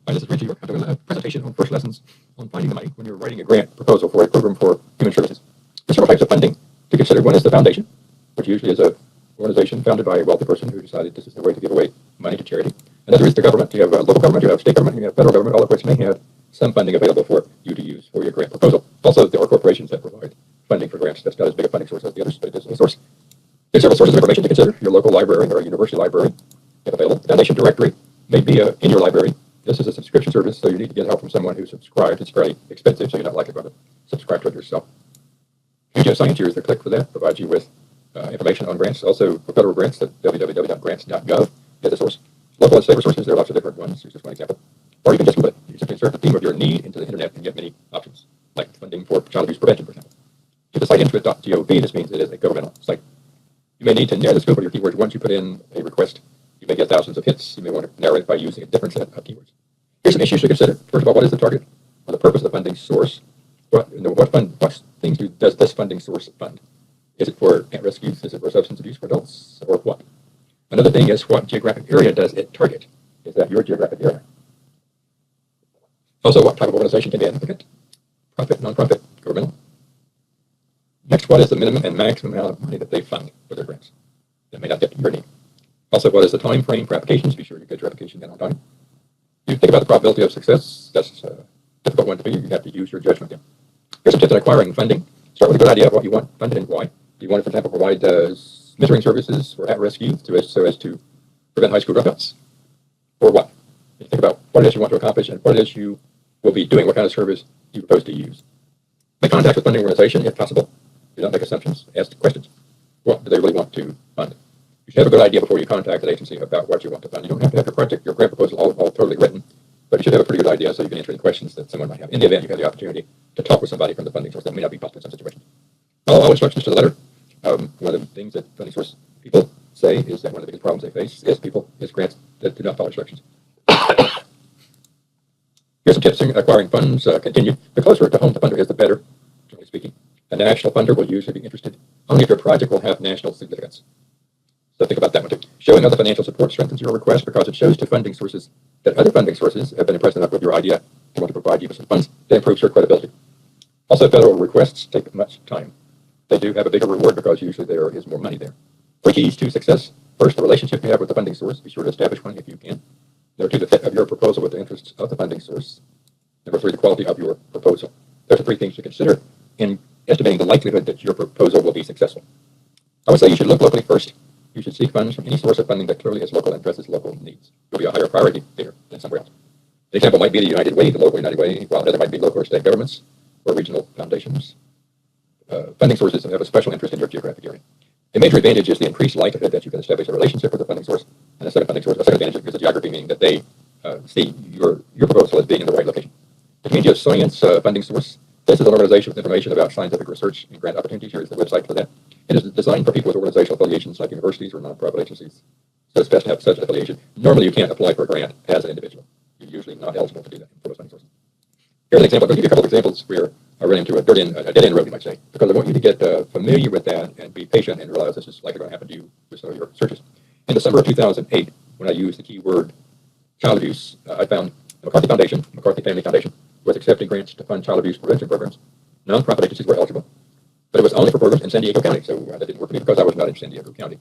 Hi, this is Richie. I'm doing a presentation on first lessons on finding the money when you're writing a grant proposal for a program for human services. There's several types of funding to consider. One is the foundation, which usually is an organization founded by a wealthy person who decided this is the way to give away money to charity. Another is the government. You have local government, you have state government, you have federal government, all of which may have some funding available for you to use for your grant proposal. Also, there are corporations that provide funding for grants. That's not as big a funding source as the others, but it is a source. There's several sources of information to consider. Your local library or a university library, if available. The foundation directory may be in your library. This is a subscription service, so you need to get help from someone who subscribes. It's fairly expensive, so you're not likely going to subscribe to it yourself. Science, here's the click for that. Provides you with information on grants. Also, for federal grants, at www.grants.gov is a source. Local and state resources, there are lots of different ones. Here's just one example. Or you can just Google it. You simply insert the theme of your need into the internet and get many options, like funding for child abuse prevention, for example. Keep the site intuit.gov. This means it is a governmental site. You may need to narrow the scope of your keywords. Once you put in a request, you may get thousands of hits. You may want to narrow it by using a different set of keywords. Here's some issues to consider. First of all, what is the target or the purpose of the funding source? What things does this funding source fund? Is it for at-risk youth? Is it for substance abuse for adults? Or what? Another thing is, what geographic area does it target? Is that your geographic area? Also, what type of organization can be an applicant? Profit, nonprofit, governmental? Next, what is the minimum and maximum amount of money that they fund for their grants? That may not fit your need. Also, what is the time frame for applications? Be sure you get your application in on time. You think about the probability of success. That's a difficult one to figure. You have to use your judgment there. Here's some tips on acquiring funding. Start with a good idea of what you want funded and why. Do you want it, for example, provide mentoring services for at-risk youth so as to prevent high school dropouts? Or what? You think about what it is you want to accomplish and what it is you will be doing, what kind of service you propose to use. Make contact with funding organization if possible. Do not make assumptions. Ask questions. What do they really want to fund? You should have a good idea before you contact an agency about what you want to fund. You don't have to have your grant proposal all totally written, but you should have a pretty good idea so you can answer any questions that someone might have. In the event you have the opportunity to talk with somebody from the funding source, that may not be possible in some situations. All instructions to the letter. One of the things that funding source people say is that one of the biggest problems they face is grants that do not follow instructions. Here's some tips on acquiring funds. Continue. The closer to home the funder is, the better, generally speaking. A national funder will usually be interested only if your project will have national significance. So think about that one too. Showing other financial support strengthens your request because it shows to funding sources that other funding sources have been impressed enough with your idea and want to provide you with some funds that improves your credibility. Also, federal requests take much time. They do have a bigger reward because usually there is more money there. 3 keys to success. First, the relationship you have with the funding source. Be sure to establish one if you can. Number 2, the fit of your proposal with the interests of the funding source. Number 3, the quality of your proposal. Those are 3 things to consider in estimating the likelihood that your proposal will be successful. I would say you should look locally first. You should seek funds from any source of funding that clearly is local and addresses local needs. You'll be a higher priority there than somewhere else. The example might be the United Way, the local United Way, while another might be local or state governments or regional foundations. Funding sources have a special interest in your geographic area. A major advantage is the increased likelihood that you can establish a relationship with the funding source and a set of funding source. A second advantage is the geography, meaning that they see your proposal as being in the right location. The Community of Science funding source. This is an organization with information about scientific research and grant opportunities. Here is the website for that. It is designed for people with organizational affiliations like universities or nonprofit agencies. So it's best to have such an affiliation. Normally, you can't apply for a grant as an individual. You're usually not eligible to do that for those funding sources. Here's an example. I'll give you a couple of examples where I ran into a dead-end road, you might say, because I want you to get familiar with that and be patient and realize this is likely going to happen to you with some of your searches. In December of 2008, when I used the keyword child abuse, I found McCarthy Family Foundation, was accepting grants to fund child abuse prevention programs. Nonprofit agencies were eligible, but it was only for programs in San Diego County, so that didn't work for me because I was not in San Diego County.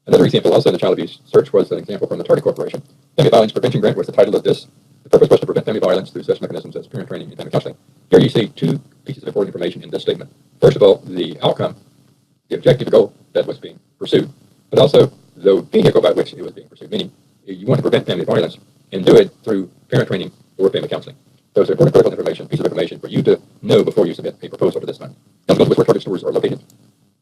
Another example also in the child abuse search was an example from the Tardy Corporation. Family Violence Prevention Grant was the title of this. The purpose was to prevent family violence through such mechanisms as parent training and family counseling. Here you see 2 pieces of important information in this statement. First of all, the outcome, the objective goal that was being pursued, but also the vehicle by which it was being pursued, meaning you want to prevent family violence and do it through parent training or family counseling. Those are important critical information, pieces of information for you to know before you submit a proposal for this fund. Now, goes with where target stores are located.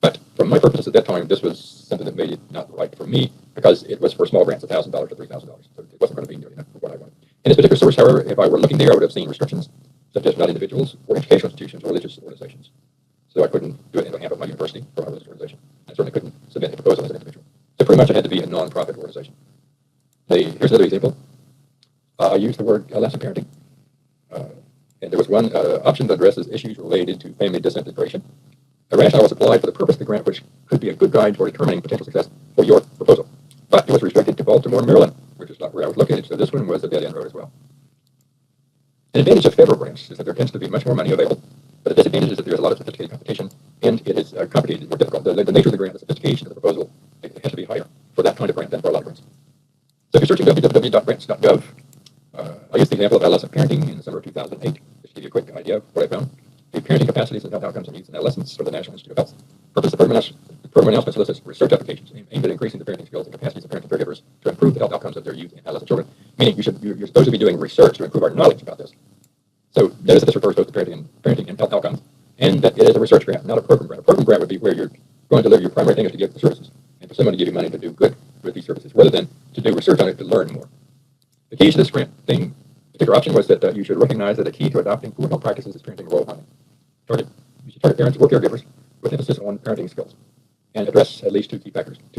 But for my purposes at that time, this was something that made it not right for me because it was for small grants, $1,000 to $3,000. So it wasn't going to be nearly enough for what I wanted. In this particular source, however, if I were looking there, I would have seen restrictions, such as not individuals or educational institutions or religious organizations. So I couldn't do it on behalf of my university or my religious organization. I certainly couldn't submit a proposal as an individual. So pretty much it had to be a nonprofit organization. Here's another example. I used the word lesson parenting. And there was one option that addresses issues related to family disintegration. A rationale was applied for the purpose of the grant, which could be a good guide for determining potential success for your proposal. But it was restricted to Baltimore, Maryland, which is not where I was located, so this one was a dead-end road as well. advantage of federal grants is that there tends to be much more money available, but the disadvantage is that there's a lot of sophisticated competition, and it is complicated, more difficult. The nature of the grant, the sophistication of the proposal, it has to be higher for that kind of grant than for a lot of grants. So if you're searching www.grants.gov, I used the example of adolescent parenting in the summer of 2008, just to give you a quick idea of what I found. The parenting capacities and health outcomes and needs in adolescents for the National Institute of Health. Purpose of the program announcement solicits research applications aimed at increasing the parenting skills and capacities of parenting caregivers to improve the health outcomes of their youth and adolescent children. Meaning you're supposed to be doing research to improve our knowledge about this. So notice that this refers both to parenting and health outcomes, and that it is a research grant, not a program grant. A program grant would be where you're going to deliver your primary thing is to give the services, and for someone to give you money to do good with these services, rather than to do research on it to learn more. The key to this grant thing, particular option, was that you should recognize that a key to adopting poor health practices is parenting role modeling. You should target parents or caregivers with emphasis on parenting skills and address at least two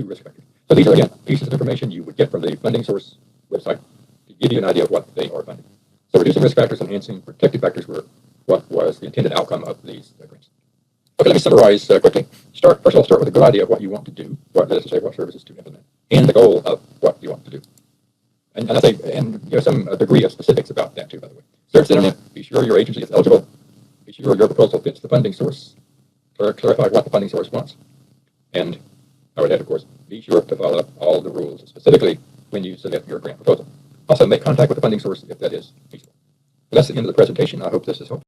risk factors. So these are, again, pieces of information you would get from the funding source website to give you an idea of what they are funding. So reducing risk factors, enhancing protective factors were what was the intended outcome of these grants. Okay, let me summarize quickly. First of all, start with a good idea of what you want to do, what services to implement, and the goal of what you want to do. And I say, and some degree of specifics about that too, by the way. Search the internet, be sure your agency is eligible, be sure your proposal fits the funding source, clarify what the funding source wants, and I would add, of course, be sure to follow all the rules, specifically when you submit your grant proposal. Also, make contact with the funding source if that is feasible. That's the end of the presentation. I hope this is helpful.